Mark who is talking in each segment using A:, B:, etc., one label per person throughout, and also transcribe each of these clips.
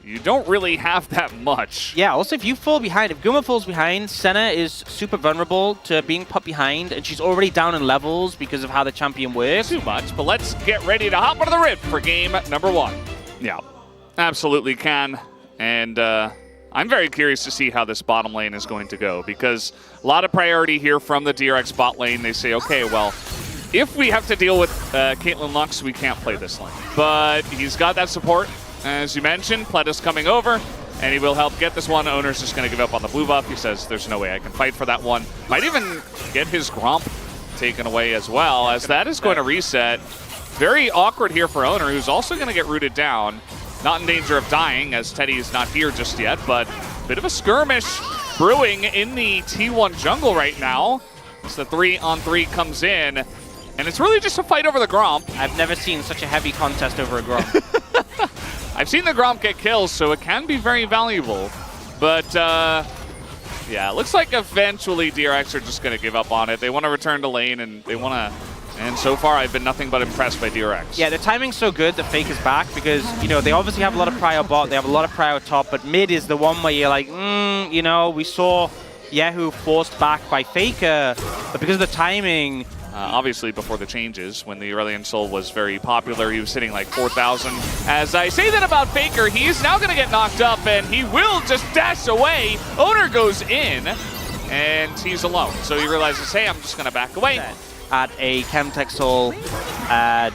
A: you don't really have that much.
B: Yeah, also if you fall behind, if Guma falls behind, Senna is super vulnerable to being put behind, and she's already down in levels because of how the champion works.
A: Too much, but let's get ready to hop into the rib for game number 1. Yeah, absolutely can. And I'm very curious to see how this bottom lane is going to go, because a lot of priority here from the DRX bot lane. They say, okay, well, if we have to deal with Caitlyn Lux, we can't play this lane. But he's got that support. As you mentioned, Pletta's coming over, and he will help get this one. Owner's just going to give up on the blue buff. He says, there's no way I can fight for that one. Might even get his Gromp taken away as well, as that is going to reset. Very awkward here for Owner, who's also going to get rooted down. Not in danger of dying, as Teddy is not here just yet, but a bit of a skirmish brewing in the T1 jungle right now. As the 3-on-3 comes in, and it's really just a fight over the Gromp.
B: I've never seen such a heavy contest over a Gromp.
A: I've seen the Gromp get kills, so it can be very valuable. But, yeah, it looks like eventually DRX are just going to give up on it. They want to return to lane, and they want to... And so far, I've been nothing but impressed by DRX.
B: Yeah, the timing's so good that Fake is back because, you know, they obviously have a lot of prio bot, they have a lot of prio top, but mid is the one where you're like, you know, we saw Yahoo forced back by Faker, but because of the timing...
A: Obviously, before the changes, when the Aurelion Sol was very popular, he was hitting like 4,000. As I say that about Faker, he's now going to get knocked up, and he will just dash away. Owner goes in, and he's alone. So he realizes, hey, I'm just going to back away.
B: At a Chemtech Soul,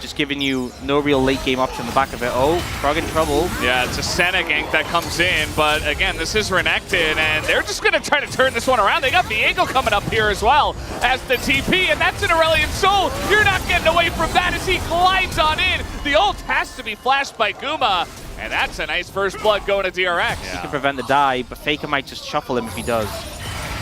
B: just giving you no real late game option on the back of it. Oh, Frog in trouble.
A: Yeah, it's a Senna gank that comes in, but again, this is Renekton, and they're just going to try to turn this one around. They got Viego coming up here as well as the TP, and that's an Aurelion Sol. You're not getting away from that as he glides on in. The ult has to be flashed by Guma, and that's a nice first blood going to DRX.
B: He can prevent the die, but Faker might just shuffle him if he does.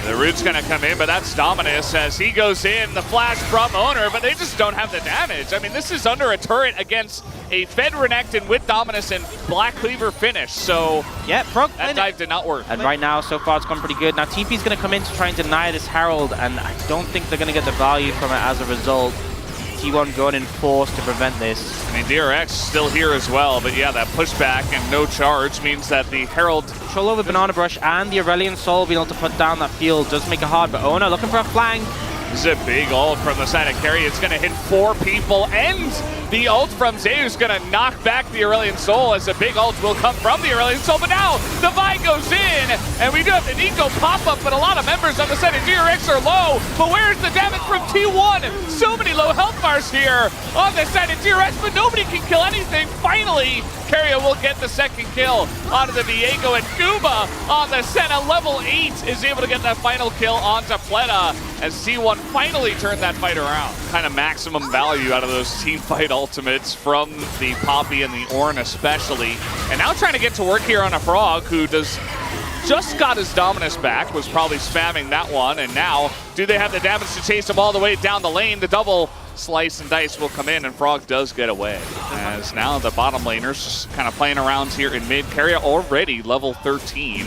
A: The root's going to come in, but that's Dominus as he goes in. The flash from Owner, but they just don't have the damage. I mean, this is under a turret against a Fed Renekton with Dominus and Black Cleaver finish. So,
B: yeah,
A: that dive did not work.
B: And right now, so far, it's gone pretty good. Now, TP's going to come in to try and deny this Herald, and I don't think they're going to get the value from it as a result. T1 going in force to prevent this.
A: I mean, DRX still here as well, but yeah, that pushback and no charge means that the Herald...
B: Control over Banana Brush and the Aurelion Sol being able to put down that field does make it hard, but Owner looking for a flank.
A: This is a big ult from the side of Carry. It's going to hit 4 people, and the ult from Seja is going to knock back the Aurelion Sol, as a big ult will come from the Aurelion Sol. But now the Vi goes in, and we do have the Nico pop-up, but a lot of members on the side of DRX are low. But where's the damage from T1? So many low health bars here on the side of DRX, but nobody can kill anything. Finally, Carrier will get the second kill onto the Viego, and Guma on the Senna level 8 is able to get that final kill onto Pleta, as T1 finally turned that fight around. Kind of maximum value out of those team fight ultimates from the Poppy and the Ornn especially. And now trying to get to work here on a Frog who just got his Dominus back, was probably spamming that one, and now do they have the damage to chase him all the way down the lane? The double slice and dice will come in, and Frog does get away. As now the bottom laners just kind of playing around here in mid. Carrier already level 13.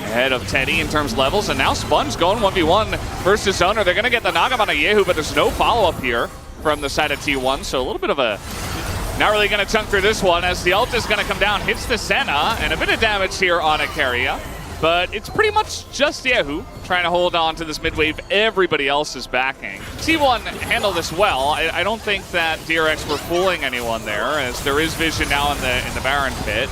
A: Ahead of Teddy in terms of levels, and now Sponge going 1v1 versus Owner. They're going to get the knock-up on a Yehu, but there's no follow-up here from the side of T1, so a little bit of a... Not really going to chunk through this one, as the ult is going to come down, hits the Senna, and a bit of damage here on a Carrier. But it's pretty much just Yehu trying to hold on to this mid-wave. Everybody else is backing. T1 handled this well. I don't think that DRX were fooling anyone there, as there is vision now in the Baron pit.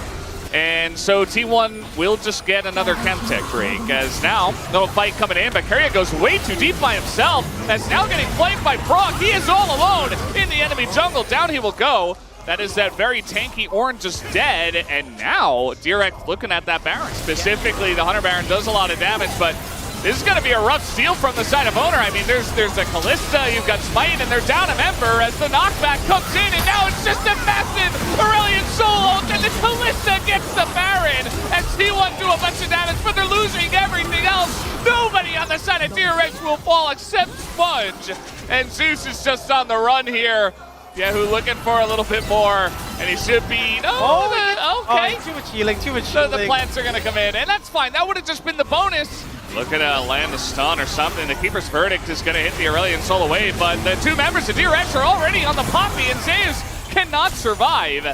A: And so T1 will just get another Chemtech break, as now, little fight coming in, but Carrier goes way too deep by himself, as now getting flanked by Frog. He is all alone in the enemy jungle. Down he will go. That is that very tanky Ornn just dead, and now DRX looking at that Baron. Specifically, the Hunter Baron does a lot of damage, but this is going to be a rough steal from the side of Owner. I mean, there's a Callista, you've got Smite, and they're down a member as the knockback comes in, and now it's just a massive Aurelion Sol ult, and the Callista gets the Baron, and T1 do a bunch of damage, but they're losing everything else. Nobody on the side of DRX will fall except Sponge, and Zeus is just on the run here. Yehu looking for a little bit more, and he should be... okay.
B: Too much healing, too much healing.
A: So the plants are going to come in, and that's fine. That would have just been the bonus. Look at land the stun or something. The Keeper's Verdict is going to hit the Aurelion Sol away, but the two members of DRX are already on the Poppy, and Zeus cannot survive.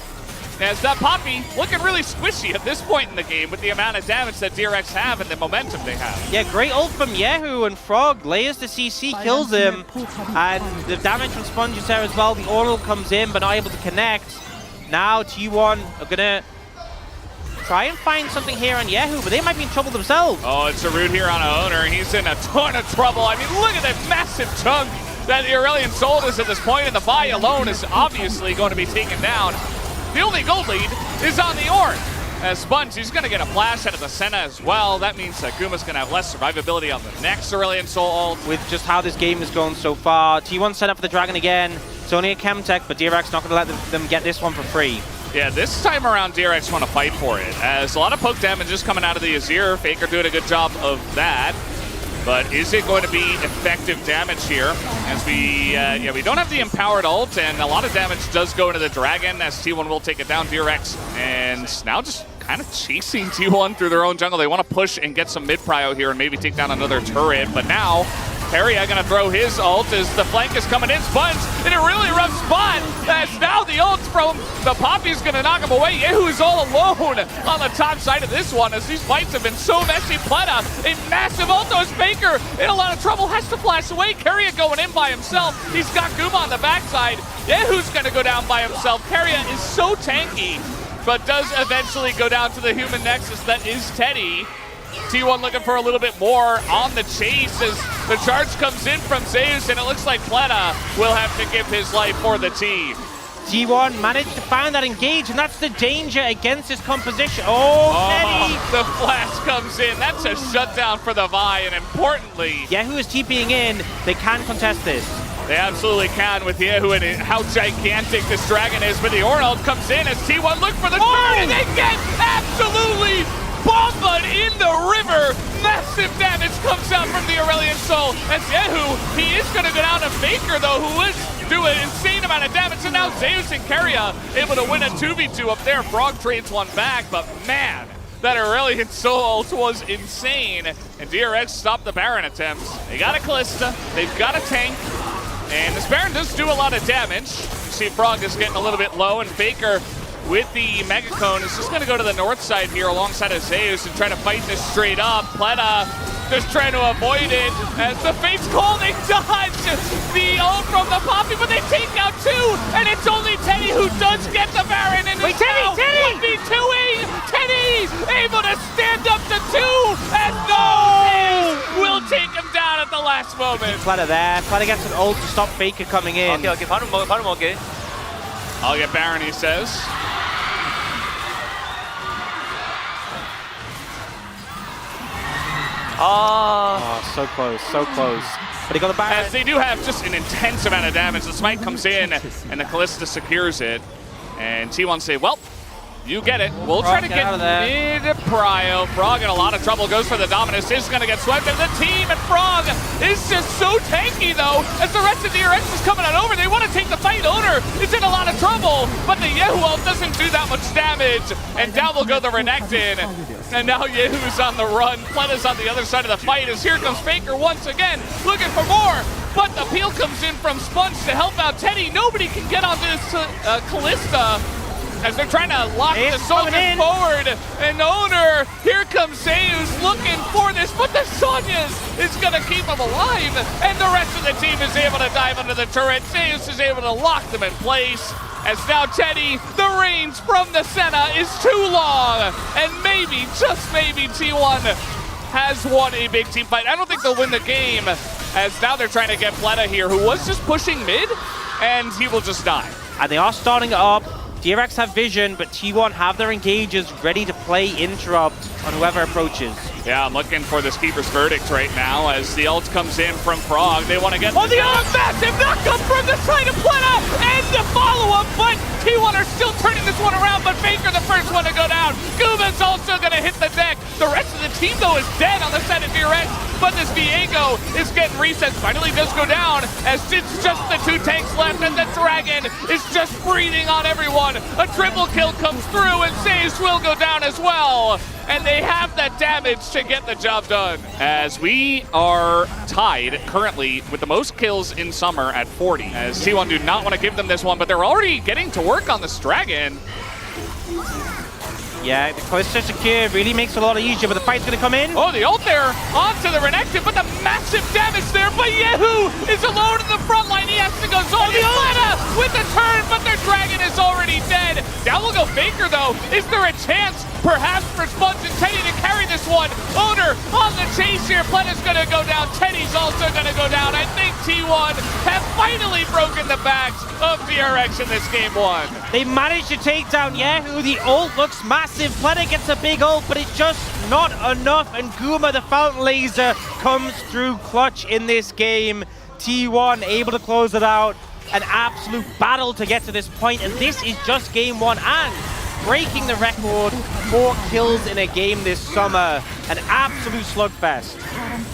A: as that Poppy looking really squishy at this point in the game with the amount of damage that DRX have and the momentum they have.
B: Yeah, great ult from Yehu, and Frog layers the CC, kills him, and the damage from Sponge is there as well. The Oral comes in, but not able to connect. Now T1 are gonna try and find something here on Yehu, but they might be in trouble themselves.
A: Oh, it's a root here on a owner. He's in a ton of trouble. I mean, look at that massive chunk that the Aurelion Soul is at this point, and the Vi alone is obviously going to be taken down. The only gold lead is on the Orn. As Sponge, he's going to get a flash out of the Senna as well. That means that Guma's going to have less survivability on the next Aurelion Soul ult.
B: With just how this game is going so far, T1 set up for the Dragon again. It's only a Chemtech, but DRX not going to let them get this one for free.
A: Yeah, this time around, DRX want to fight for it, as a lot of poke damage is coming out of the Azir. Faker doing a good job of that. But is it going to be effective damage here? As we don't have the empowered ult, and a lot of damage does go into the Dragon, as T1 will take it down. DRX, and now just kind of chasing T1 through their own jungle. They want to push and get some mid-prio here and maybe take down another turret, but now Peria gonna throw his ult as the flank is coming in. Sponge in a really rough spot, as now the ult from the Poppy's gonna knock him away. Yehu's all alone on the top side of this one, as these fights have been so messy. Pleta, a massive ult as Faker in a lot of trouble, has to flash away. Keria going in by himself. He's got Guma on the backside. Yehu's gonna go down by himself. Keria is so tanky, but does eventually go down to the human nexus that is Teddy. T1 looking for a little bit more on the chase as the charge comes in from Zeus, and it looks like Pleta will have to give his life for the team.
B: T1 managed to find that engage, and that's the danger against this composition. Oh, Teddy!
A: The flash comes in. That's a shutdown for the Vi, and importantly,
B: Yehu is TPing in. They can contest this.
A: They absolutely can with Yehu and how gigantic this Dragon is, but the Ornald comes in as T1 look for the turn, and they get absolutely bombed in the river. Massive damage comes out from the Aurelion Soul as Yehu, he is going to go down to Faker though, who is doing an insane amount of damage, and now Zeus and Keria able to win a 2v2 up there. Frog trades one back, but man, that Aurelion Soul was insane, and DRX stopped the Baron attempts. They got a Callista, they've got a tank, and this Baron does do a lot of damage. You see Frog is getting a little bit low, and Faker with the Mega Cone is just going to go to the north side here alongside of Zeus and try to fight this straight up. Pleta just trying to avoid it as the Fate's Call, they dodge the ult from the Poppy, but they take out two, and it's only Teddy who does get the Baron, and
B: wait, Teddy!
A: 1v2ing! Teddy able to stand up to two, and no! Will take him down at the last moment.
B: Pleta there. Pleta gets an ult to stop Faker coming in.
C: Okay, 바로 먹게.
A: I'll get Baron, he says.
B: Oh, so close, so close. But he got the Baron.
A: As they do have just an intense amount of damage. The smite comes in, and the Callista secures it. And T1 say, well, you get it. We'll try to get mid-prio. Frog in a lot of trouble, goes for the Dominus, is going to get swept in the team, and Frog is just so tanky, though, as the rest of the DRX is coming on over. They want to take the fight. Owner is in a lot of trouble, but the Yehu ult doesn't do that much damage, and down will go the Renekton. And now Yehu's on the run. Pleta's on the other side of the fight, as here comes Faker once again, looking for more. But the peel comes in from Sponge to help out Teddy. Nobody can get onto this Callista, as they're trying to lock the soldiers forward. And Owner, here comes Zeus looking for this, but the Sonya's is going to keep him alive, and the rest of the team is able to dive under the turret. Zeus is able to lock them in place, as now Teddy, the range from the Senna is too long, and maybe, just maybe, T1 has won a big team fight. I don't think they'll win the game, as now they're trying to get Pleta here, who was just pushing mid, and he will just die.
B: And they are starting it up. DRX have vision, but T1 have their engages ready to play interrupt on whoever approaches.
A: Yeah, I'm looking for this Keeper's Verdict right now as the ult comes in from Frog. They want to get... Oh, the ult! Massive knockup from the side of Pleta! And the follow-up, but T1 are still turning this one around, but Faker the first one to go down. Guma's also going to hit the deck. The rest of the team, though, is dead on the side of DRX, but this Viego is getting reset. Finally does go down, as it's just the two tanks left, and the Dragon is just breathing on everyone. A triple kill comes through, and Zeus will go down as well. And they have that damage to get the job done. As we are tied currently with the most kills in summer at 40. As T1 do not want to give them this one, but they're already getting to work on this Dragon.
B: Yeah, the cluster secure really makes it a lot easier, but the fight's gonna come in.
A: Oh, the ult there onto the Renekton, but the massive damage there. But Yehu is alone in the front line. He has to go zombie with the turn, but their dragon is already dead. Down will go Faker though. Is there a chance, perhaps, for Sponge and Teddy to carry this one? Owner on the chase here. Plenna's gonna go down. Teddy's also gonna go down. I think T1 have finally broken the backs of DRX in this game one.
B: They managed to take down Yehu. The ult looks massive. Plenna gets a big ult, but it's just not enough. And Guma, the fountain laser, comes through clutch in this game. T1 able to close it out. An absolute battle to get to this point, and this is just game one and breaking the record for kills in a game this summer. An absolute slugfest.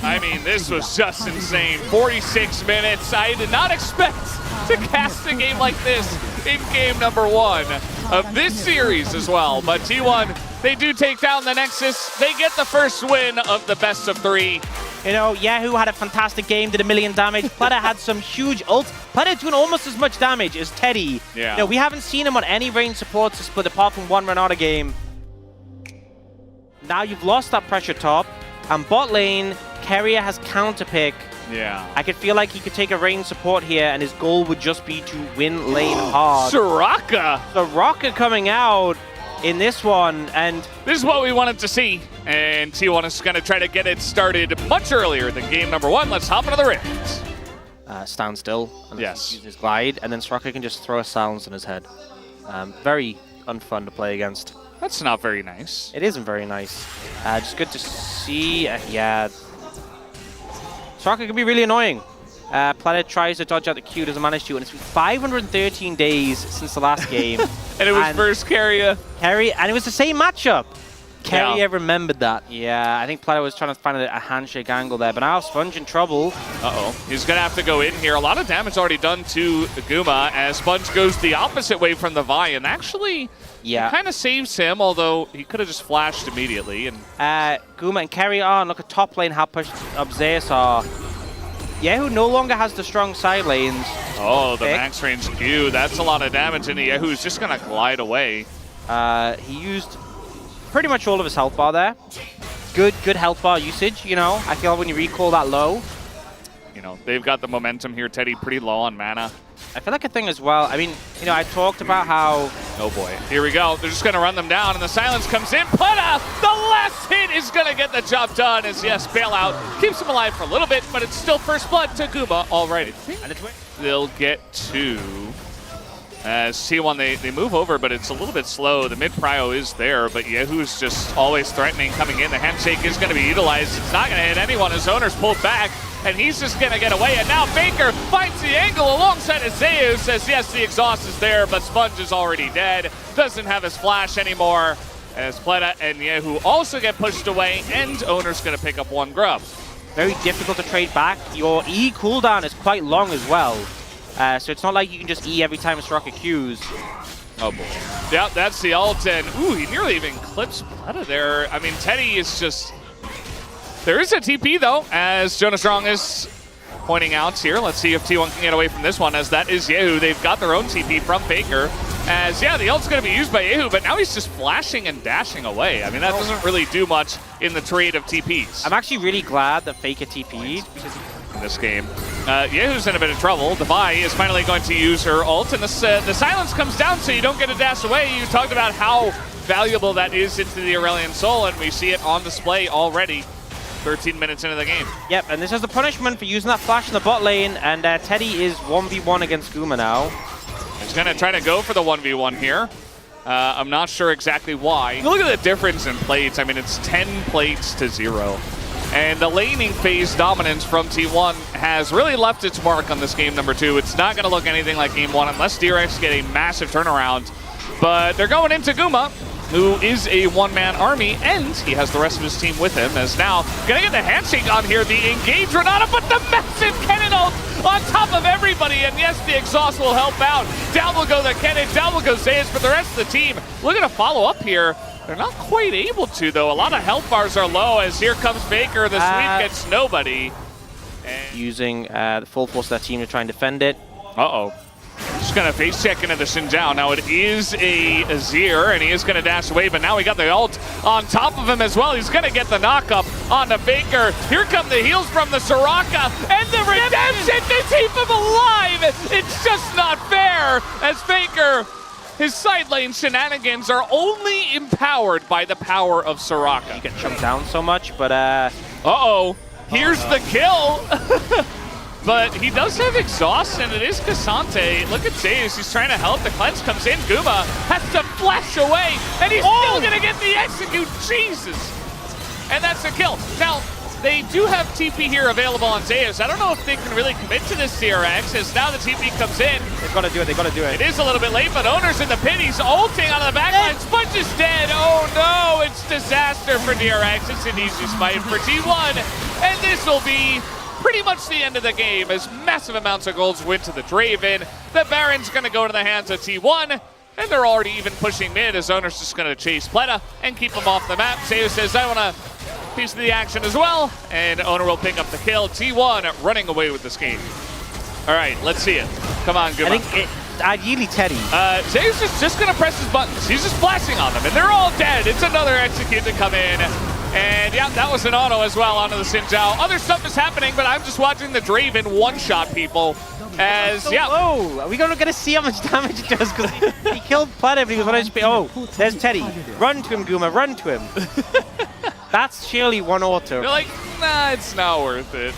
A: I mean, this was just insane. 46 minutes. I did not expect to cast a game like this in game number one of this series as well. But T1, they do take down the Nexus. They get the first win of the best of three.
B: You know, Yehu had a fantastic game, did 1 million damage. Plenna had some huge ults. Plenna doing almost as much damage as Teddy.
A: Yeah.
B: You know, we haven't seen him on any range support to split apart from one Renata game. Now you've lost that pressure top, and bot lane, Carrier has counter pick.
A: Yeah.
B: I could feel like he could take a range support here, and his goal would just be to win lane hard. Soraka coming out in this one, and
A: this is what we wanted to see. And T1 is going to try to get it started much earlier than game number one. Let's hop into the rift.
B: Stand still. And
A: yes.
B: Use his glide, and then Soraka can just throw a silence on his head. Very unfun to play against.
A: That's not very nice.
B: It isn't very nice. Just good to see. Yeah. Soraka can be really annoying. Planet tries to dodge out the Q, doesn't manage to, and it's been 513 days since the last game.
A: And it was first Carrier.
B: And it was the same matchup. Carrier
A: Yeah.
B: remembered that. Yeah, I think Planet was trying to find a handshake angle there, but now Sponge in trouble.
A: Uh-oh. He's going to have to go in here. A lot of damage already done to Guma as Sponge goes the opposite way from the Vi, and actually kind of saves him, although he could have just flashed immediately. And
B: Guma and Carrier on. Look at top lane, how pushed up Zeus are. Yehu no longer has the strong side lanes.
A: Oh, the max range Q. That's a lot of damage, and Yehu's just going to glide away.
B: He used pretty much all of his health bar there. Good health bar usage, you know. I feel when you recall that low.
A: You know, they've got the momentum here. Teddy pretty low on mana.
B: I feel like a thing as well. I mean, you know, I talked about how...
A: Oh boy. Here we go. They're just going to run them down, and the silence comes in. Plenna, the last hit is going to get the job done as, yes, bailout keeps him alive for a little bit, but it's still first blood to Guma already.
B: And it's
A: they'll get two. As T1, they move over, but it's a little bit slow. The mid-prio is there, but Yehu's just always threatening coming in. The handshake is going to be utilized. It's not going to hit anyone. His owner's pulled back, and he's just going to get away. And now Faker finds the angle alongside of Zeus. Says, yes, the exhaust is there, but Sponge is already dead. Doesn't have his flash anymore. As Plenna and Yehu also get pushed away, and owner's going to pick up one grub.
B: Very difficult to trade back. Your E cooldown is quite long as well. So it's not like you can just E every time Soraka Qs.
A: Oh boy. Yeah, that's the ult, and ooh, he nearly even clips Plenna there. I mean, Teddy is just... There is a TP though, as Jonas Strong is pointing out here. Let's see if T1 can get away from this one, as that is Yehu. They've got their own TP from Faker. As, yeah, the ult's going to be used by Yehu, but now he's just flashing and dashing away. I mean, that doesn't really do much in the trade of TPs.
B: I'm actually really glad that Faker TP'd, because
A: in this game. Yehu's in a bit of trouble. The Vi is finally going to use her ult, and the silence comes down so you don't get a dash away. You talked about how valuable that is into the Aurelion Soul, and we see it on display already. 13 minutes into the game.
B: Yep, and this is the punishment for using that flash in the bot lane, and Teddy is 1v1 against Guma now.
A: He's going to try to go for the 1v1 here. I'm not sure exactly why. Look at the difference in plates. I mean, it's 10 plates to 0. And the laning phase dominance from T1 has really left its mark on this game number 2. It's not going to look anything like game 1 unless DRX get a massive turnaround. But they're going into Guma, who is a one-man army, and he has the rest of his team with him, as now gonna get the handshake on here, the engage Renata, but the massive cannon ult on top of everybody, and yes, the exhaust will help out. Down will go the cannon, down will go Zeus, but the rest of the team looking to follow up here. They're not quite able to, though. A lot of health bars are low, as here comes Faker, the sweep gets nobody. And
B: using the full force of that team to try and defend it.
A: Uh-oh. just gonna face check into the Xinjiao. Now it is a Azir, and he is gonna dash away, but now we got the ult on top of him as well. He's gonna get the knock up on the Faker. Here come the heals from the Soraka, and the redemption to keep him alive! It's just not fair, as Faker, his side lane shenanigans are only empowered by the power of Soraka.
B: You get chunked down so much, but
A: Uh-oh, here's the kill! But he does have exhaust, and it is Cassante. Look at Zeus, he's trying to help. The cleanse comes in. Guma has to flash away, and he's still gonna get the execute. Jesus! And that's the kill. Now, they do have TP here available on Zeus. I don't know if they can really commit to this DRX, as now the TP comes in.
B: they've got to do it, they've got to do it.
A: It is a little bit late, but Owner's in the pit. He's ulting out of the backline. Sponge is dead. Oh no, it's disaster for DRX. It's an easy smite for T1. And this will be pretty much the end of the game, as massive amounts of golds went to the Draven. The Baron's going to go to the hands of T1, and they're already even pushing mid, as Owner's just going to chase Pleta and keep him off the map. Zeus says, I want a piece of the action as well, and Owner will pick up the kill. T1 running away with this game. All right, let's see it. Come on, Guma.
B: I think ideally Teddy.
A: Zeus is just going to press his buttons. He's just flashing on them, and they're all dead. It's another execute to come in. And yeah, that was an auto as well onto the Xinjiao. Other stuff is happening, but I'm just watching the Draven one-shot people. As, yeah.
B: Oh, are we going to see how much damage it does? Because he killed Pleta, but he was on HP. Oh, there's Teddy. Run to him, Guma, run to him. That's surely one auto.
A: You're like, nah, it's not worth it.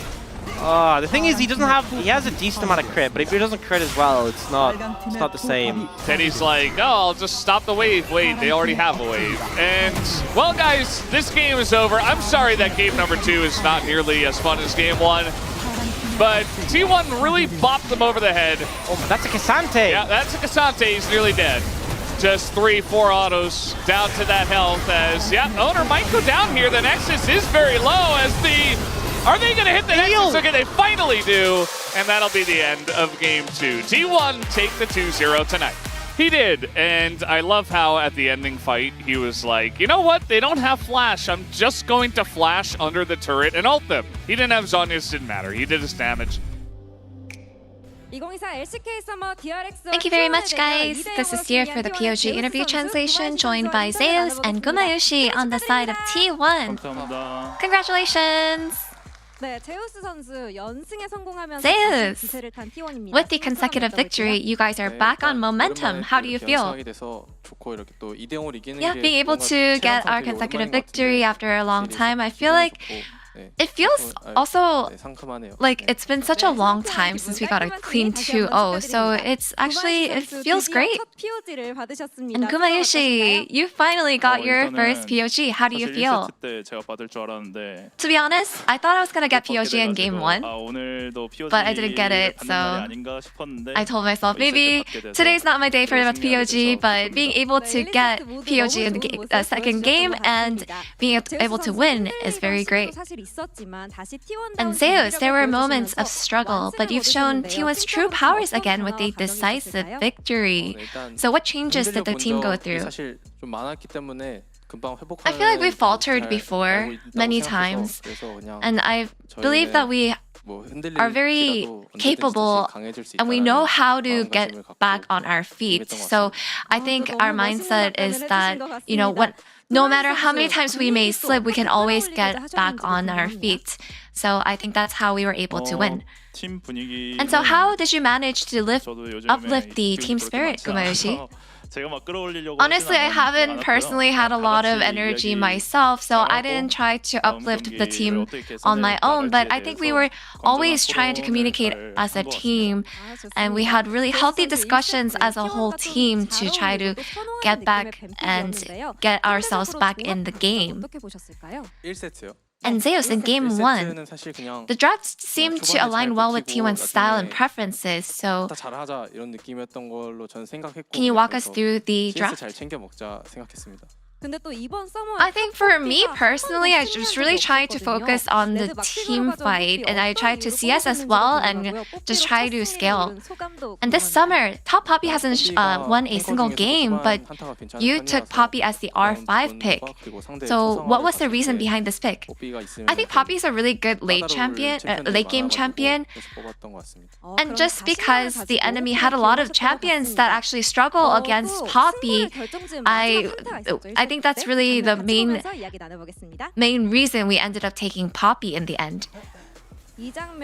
B: The thing is, he has a decent amount of crit, but if he doesn't crit as well, it's not the same.
A: Teddy's like, oh, I'll just stop the wave. Wait, they already have a wave. And, well, guys, this game is over. I'm sorry that game number 2 is not nearly as fun as game 1. But T1 really bopped them over the head.
B: Oh, that's a Cassante.
A: Yeah, that's a Cassante. He's nearly dead. Just 3-4 autos down to that health as, yeah, Owner might go down here. The Nexus is very low as are they going to hit the Nexus? Okay, they finally do. And that'll be the end of game 2. T1 take the 2-0 tonight. He did, and I love how at the ending fight, he was like, you know what? They don't have flash. I'm just going to flash under the turret and ult them. He didn't have Zhonya's, didn't matter. He did his damage.
C: Thank you very much, guys. This is here for the POG interview translation, joined by Zeus and Gumayushi on the side of T1. Congratulations! Zeus, with the consecutive victory, you guys are back on momentum. How do you feel? Yeah, being able to get our consecutive victory after a long time, I feel like it feels also like it's been such a long time since we got a clean 2-0, so it feels great. And Gumayushi, you finally got your first POG. How do you feel? To be honest, I thought I was gonna get POG in game 1, but I didn't get it, so I told myself maybe today's not my day for the POG, but being able to get POG in the second game and being able to win is very great. And Zeus, there were moments of struggle, but you've shown T1's true powers again with a decisive victory. So what changes did the team go through? I feel like we faltered before many times, and I believe that we are very capable and we know how to get back on our feet. So I think our mindset is that, no matter how many times we may slip, we can always get back on our feet. So I think that's how we were able to win. And so how did you manage to uplift the team spirit, Gumayushi? Honestly, I haven't personally had a lot of energy myself, so I didn't try to uplift the team on my own, but I think we were always trying to communicate as a team, and we had really healthy discussions as a whole team to try to get back and get ourselves back in the game. And Zeus, in game 1, the draft seemed to align well with T1's style and preferences, so can you walk us through the draft? I think for me personally, I just really try to focus on the team fight, and I try to CS as well, and just try to scale. And this summer, Top Poppy hasn't won a single game, but you took Poppy as the R5 pick. So what was the reason behind this pick? I think Poppy is a really good late game champion, and just because the enemy had a lot of champions that actually struggle against Poppy, I think that's really the main reason we ended up taking Poppy in the end.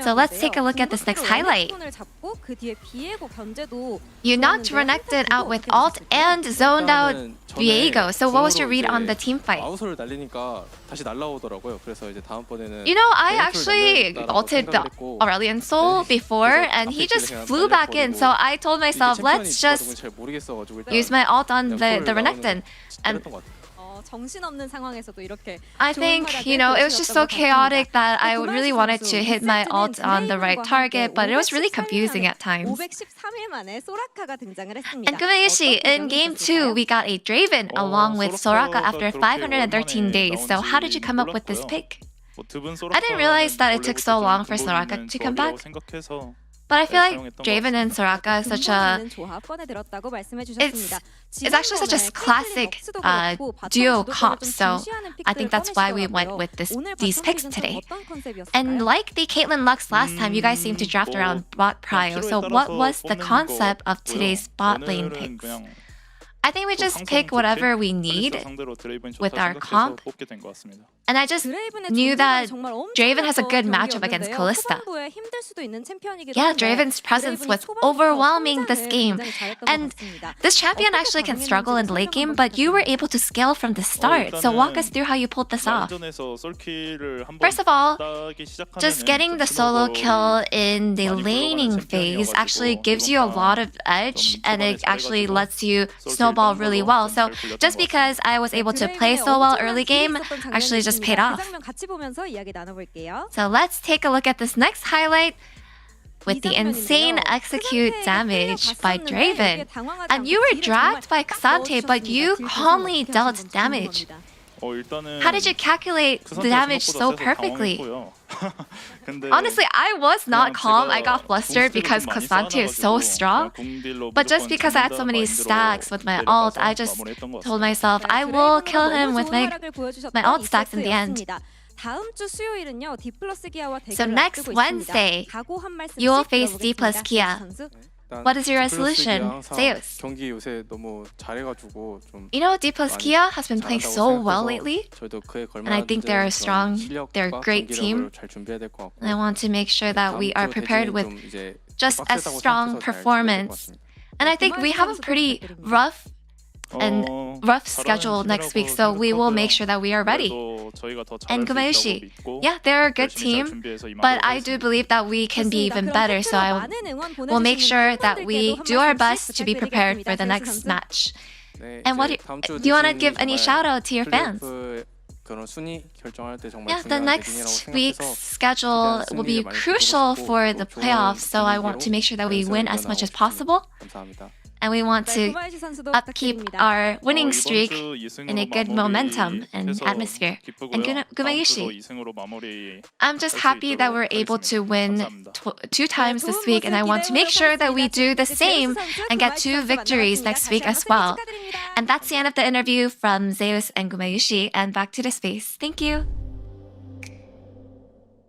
C: So let's take a look at this next highlight. You knocked Renekton out with ult and zoned out Viego. So what was your read on the team fight? You know, I actually ulted the Aurelion Soul before, and he just flew back in. So I told myself, let's just use my ult on the Renekton. And I think, you know, it was just so chaotic that I really wanted to hit my ult on the right target, but it was really confusing at times. And Kumayoshi, in game 2, we got a Draven along with Soraka after 513 days. So how did you come up with this pick? I didn't realize that it took so long for Soraka to come back. But I feel like Draven and Soraka is such a... It's actually such a classic duo comp, so I think that's why we went with these picks today. And like the Caitlyn Lux last time, you guys seem to draft around bot prio, so what was the concept of today's bot lane picks? I think we just pick whatever we need with our comp. And I just knew that Draven has a good matchup against Kalista. Yeah, Draven's presence was overwhelming this game. And this champion actually can struggle in the late game, but you were able to scale from the start. So walk us through how you pulled this off. First of all, just getting the solo kill in the laning phase actually gives you a lot of edge, and it actually lets you snowball really well. So just because I was able to play so well early game, actually just paid off. So let's take a look at this next highlight with the insane execute damage by Draven. And you were dragged by K'Sante, but you calmly dealt damage. How did you calculate the damage so perfectly? Honestly, I was not calm. I got flustered because K'Sante is so strong. But just because I had so many stacks with my ult, I just told myself I will kill him with my ult stacks in the end. So next Wednesday, you will face D plus Kia. What is your resolution, Zeus? You know, D plus Kia has been playing so well lately, and I think they're a great team. And I want to make sure that we are prepared with just as strong performance. And I think we have a pretty rough schedule next week, so we will make sure that we are ready. And Kumayoshi, yeah, they're a good team, but I do believe that we can be even better, so I will make sure that we do our best to be prepared for the next match. And do you want to give any shout out to your fans? Yeah, the next week's schedule will be crucial for the playoffs, so I want to make sure that we win as much as possible. And we want to upkeep our winning streak in a good momentum and atmosphere. And Kumayoshi, I'm just happy that we're able to win 2 times this week, and I want to make sure that we do the same and get 2 victories next week as well. And that's the end of the interview from Zeus and Kumayoshi, and back to the space. Thank you.